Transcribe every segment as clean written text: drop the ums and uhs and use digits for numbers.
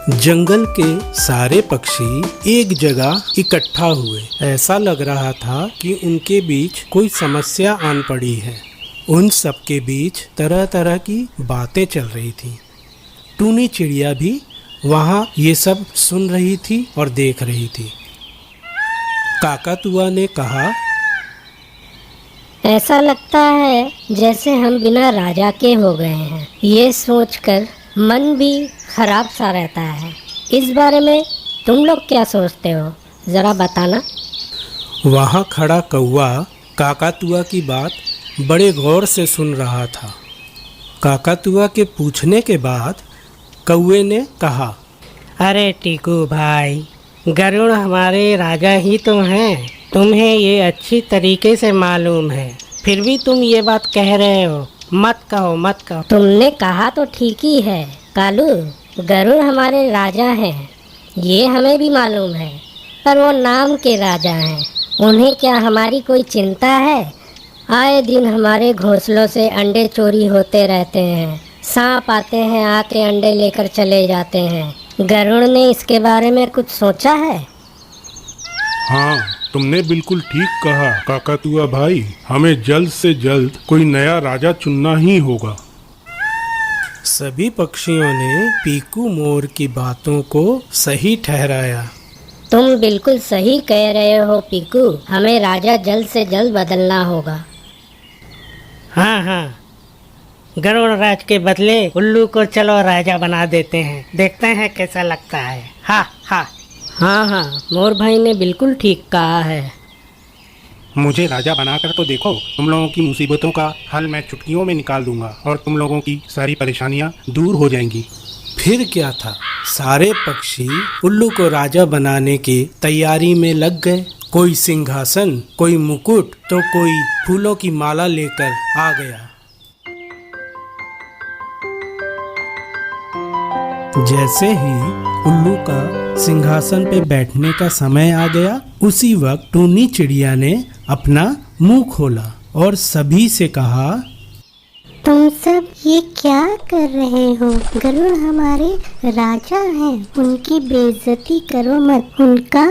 जंगल के सारे पक्षी एक जगह इकट्ठा हुए। ऐसा लग रहा था कि उनके बीच कोई समस्या आन पड़ी है। उन सब के बीच तरह तरह की बातें चल रही थी। टूनी चिड़िया भी वहाँ ये सब सुन रही थी और देख रही थी। काकातुआ ने कहा, ऐसा लगता है जैसे हम बिना राजा के हो गए हैं। ये सोचकर मन भी खराब सा रहता है। इस बारे में तुम लोग क्या सोचते हो, जरा बताना। वहाँ खड़ा कौवा काकातुआ की बात बड़े गौर से सुन रहा था। काकातुआ के पूछने के बाद कौवे ने कहा, अरे टीकू भाई, गरुड़ हमारे राजा ही तो हैं। तुम्हें ये अच्छी तरीके से मालूम है, फिर भी तुम ये बात कह रहे हो। मत कहो मत कहो। तुमने कहा तो ठीक ही है कालू, गरुड़ हमारे राजा हैं, ये हमें भी मालूम है। पर वो नाम के राजा हैं, उन्हें क्या हमारी कोई चिंता है? आए दिन हमारे घोंसलों से अंडे चोरी होते रहते हैं। सांप आते हैं, आके अंडे लेकर चले जाते हैं। गरुड़ ने इसके बारे में कुछ सोचा है? हाँ, तुमने बिल्कुल ठीक कहा काकातुआ भाई। हमें जल्द से जल्द कोई नया राजा चुनना ही होगा। सभी पक्षियों ने पीकू मोर की बातों को सही ठहराया। तुम बिल्कुल सही कह रहे हो पीकू, हमें राजा जल्द से जल्द बदलना होगा। हाँ हाँ, गरुड़ राज के बदले उल्लू को चलो राजा बना देते हैं, देखते हैं कैसा लगता है। हाँ हाँ हाँ, मोर भाई ने बिल्कुल ठीक कहा है। मुझे राजा बनाकर तो देखो, तुम लोगों की मुसीबतों का हल मैं चुटकियों में निकाल दूंगा और तुम लोगों की सारी परेशानियां दूर हो जाएंगी। फिर क्या था, सारे पक्षी उल्लू को राजा बनाने की तैयारी में लग गए। कोई सिंहासन, कोई मुकुट, तो कोई फूलों की माला लेकर आ गया। जैसे ही उल्लू का सिंहासन पे बैठने का समय आ गया, उसी वक्त टूनी चिड़िया ने अपना मुंह खोला और सभी से कहा, तुम सब ये क्या कर रहे हो? गरुड़ हमारे राजा हैं, उनकी बेइज्जती करो मत। उनका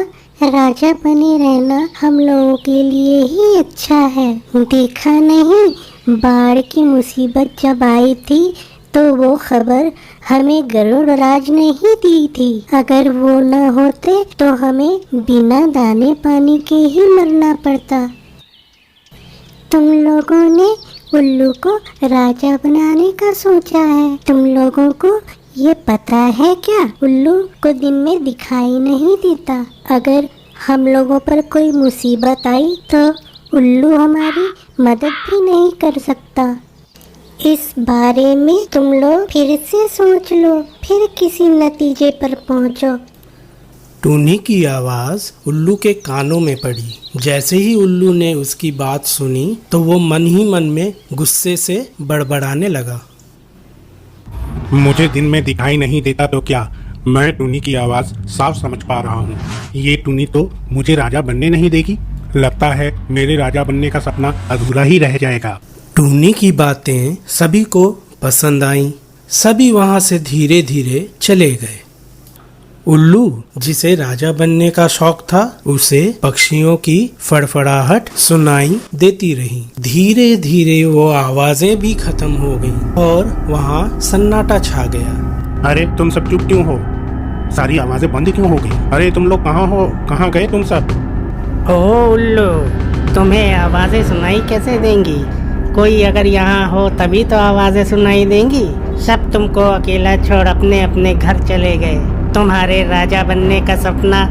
राजा बने रहना हम लोगों के लिए ही अच्छा है। देखा नहीं, बाढ़ की मुसीबत जब आई थी तो वो खबर हमें गरुड़ राज ने ही दी थी। अगर वो न होते तो हमें बिना दाने पानी के ही मरना पड़ता। तुम लोगों ने उल्लू को राजा बनाने का सोचा है। तुम लोगों को ये पता है क्या, उल्लू को दिन में दिखाई नहीं देता। अगर हम लोगों पर कोई मुसीबत आई तो उल्लू हमारी मदद भी नहीं कर सकता। इस बारे में तुम लोग फिर से सोच लो, फिर किसी नतीजे पर पहुंचो। टूनी की आवाज उल्लू के कानों में पड़ी। जैसे ही उल्लू ने उसकी बात सुनी तो वो मन ही मन में गुस्से से बड़बड़ाने लगा। मुझे दिन में दिखाई नहीं देता तो क्या, मैं टूनी की आवाज साफ समझ पा रहा हूँ। ये टूनी तो मुझे राजा बनने नहीं देगी। लगता है मेरे राजा बनने का सपना अधूरा ही रह जाएगा। टूनी की बातें सभी को पसंद आईं। सभी वहां से धीरे धीरे चले गए। उल्लू, जिसे राजा बनने का शौक था, उसे पक्षियों की फड़फड़ाहट सुनाई देती रही। धीरे धीरे वो आवाजें भी खत्म हो गईं और वहां सन्नाटा छा गया। अरे तुम सब चुप क्यों हो? सारी आवाजें बंद क्यों हो गई? अरे तुम लोग कहाँ हो? कहाँ गए तुम सब? ओह उल्लू, तुम्हें आवाजें सुनाई कैसे देंगी? कोई अगर यहाँ हो तभी तो आवाजें सुनाई देंगी। सब तुमको अकेला छोड़ अपने अपने घर चले गए। तुम्हारे राजा बनने का सपना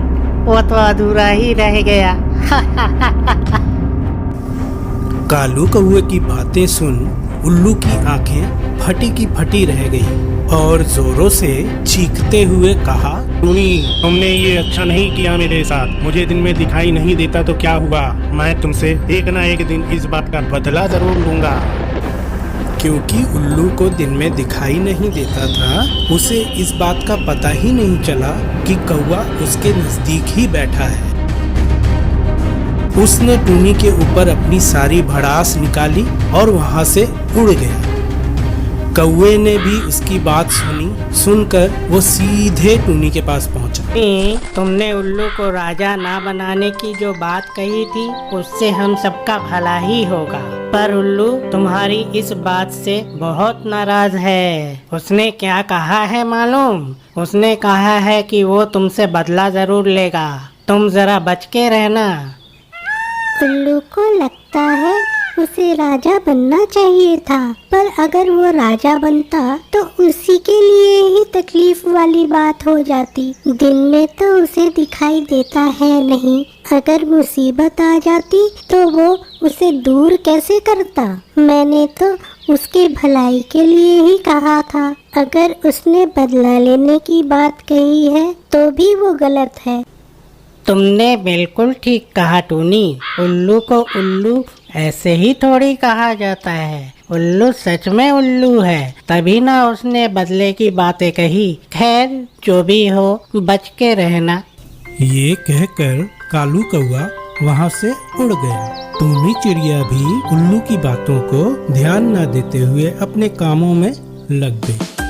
वो तो अधूरा ही रह गया। कालू कौवे की बातें सुन उल्लू की आंखें फटी की फटी रह गई और जोरों से चीखते हुए कहा, टूनी, तुमने ये अच्छा नहीं किया मेरे साथ। मुझे दिन में दिखाई नहीं देता तो क्या हुआ, मैं तुमसे एक ना एक दिन इस बात का बदला जरूर लूंगा। क्योंकि उल्लू को दिन में दिखाई नहीं देता था, उसे इस बात का पता ही नहीं चला कि कौवा उसके नजदीक ही बैठा है। उसने टूनी के ऊपर अपनी सारी भड़ास निकाली और वहां से उड़ गया। कौवे ने भी उसकी बात सुनी। सुनकर वो सीधे टूनी के पास पहुंचा। तुमने उल्लू को राजा ना बनाने की जो बात कही थी उससे हम सबका भला ही होगा, पर उल्लू तुम्हारी इस बात से बहुत नाराज है। उसने क्या कहा है मालूम? उसने कहा है कि वो तुमसे बदला जरूर लेगा, तुम जरा बच के रहना। उल्लू को लगता है उसे राजा बनना चाहिए था, पर अगर वो राजा बनता तो उसी के लिए ही तकलीफ वाली बात हो जाती। दिन में तो उसे दिखाई देता है नहीं, अगर मुसीबत आ जाती तो वो उसे दूर कैसे करता। मैंने तो उसके भलाई के लिए ही कहा था। अगर उसने बदला लेने की बात कही है तो भी वो गलत है। तुमने बिल्कुल ठीक कहा टूनी। उल्लू को उल्लू ऐसे ही थोड़ी कहा जाता है। उल्लू सच में उल्लू है, तभी ना उसने बदले की बातें कही। खैर जो भी हो, बच के रहना। ये कहकर कालू कौवा वहाँ से उड़ गया। टूनी चिड़िया भी उल्लू की बातों को ध्यान न देते हुए अपने कामों में लग गई।